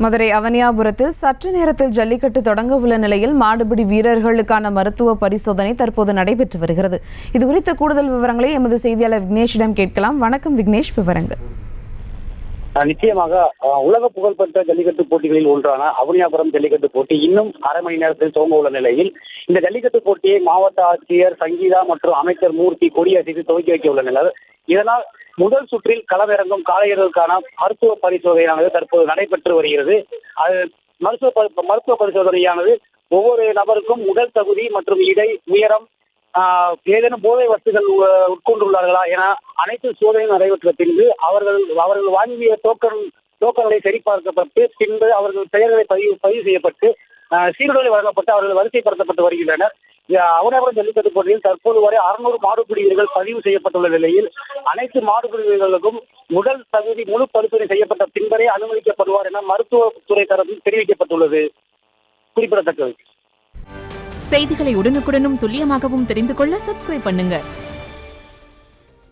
மதுரை அவனியாபுரத்தில் சற்று நேரத்தில் ஜல்லிக்கட்டு தொடங்க உள்ள நிலையில் மாடுபிடி வீரர்களுக்கான மருத்துவ பரிசோதனை தற்போது நடைபெற்று வருகிறது. இதுகுறித்த கூடுதல் விவரங்களை எமது செய்தியாளர் விக்னேஷிடம் கேட்கலாம். வணக்கம் விக்னேஷ், விவரங்கள். நிச்சயமாக உலக புகழ்பெற்ற ஜல்லிக்கட்டு போட்டிகளில் ஒன்றான அவனியாபுரம் ஜல்லிக்கட்டு போட்டி இன்னும் அரை மணி நேரத்தில் துவங்க உள்ள நிலையில் இந்த ஜல்லிக்கட்டு போட்டியை மாவட்ட ஆட்சியர் சங்கீதா மற்றும் அமைச்சர் மூர்த்தி கொடியசைத்து துவக்கி வைக்க உள்ள நிலை. இதனால் முதல் சுற்றில் களமிறங்கும் காளையர்களுக்கான மருத்துவ பரிசோதனையானது தற்போது நடைபெற்று வருகிறது. அது மருத்துவ பரிசோதனையானது ஒவ்வொரு நபருக்கும் உடல் தகுதி மற்றும் இடை, உயரம், ஏதேனும் போதை வஸ்துகள் உட்கொண்டுள்ளார்களா என அனைத்து சோதனையும் நடைபெற்ற பின்பு அவர்கள் வாங்கிய டோக்கன்களை சரிபார்க்கப்பட்டு பின்பு அவர்கள் பெயர்களை பதிவு செய்யப்பட்டு சீருடை வழங்கப்பட்டு அவர்கள் வரிசைப்படுத்தப்பட்டு வருகின்றனர். அவனியாபுரம் ஜல்லிக்கட்டு போட்டியில் தற்போது வரை 600 மாடுபிடி வீரர்கள் பதிவு செய்யப்பட்டுள்ள நிலையில் அனைத்து மாடுபிடி வீரர்களுக்கும் உடல் தகுதி முழு பரிசோதனை செய்யப்பட்ட பின்பரே அனுமதிக்கப்படுவார் என மருத்துவத்துறை தரப்பில் தெரிவிக்கப்பட்டுள்ளது. குறிப்பிடத்தக்கது. செய்திகளை உடனுக்குடனும் துல்லியமாகவும் தெரிந்து கொள்ள சப்ஸ்கிரைப் பண்ணுங்க.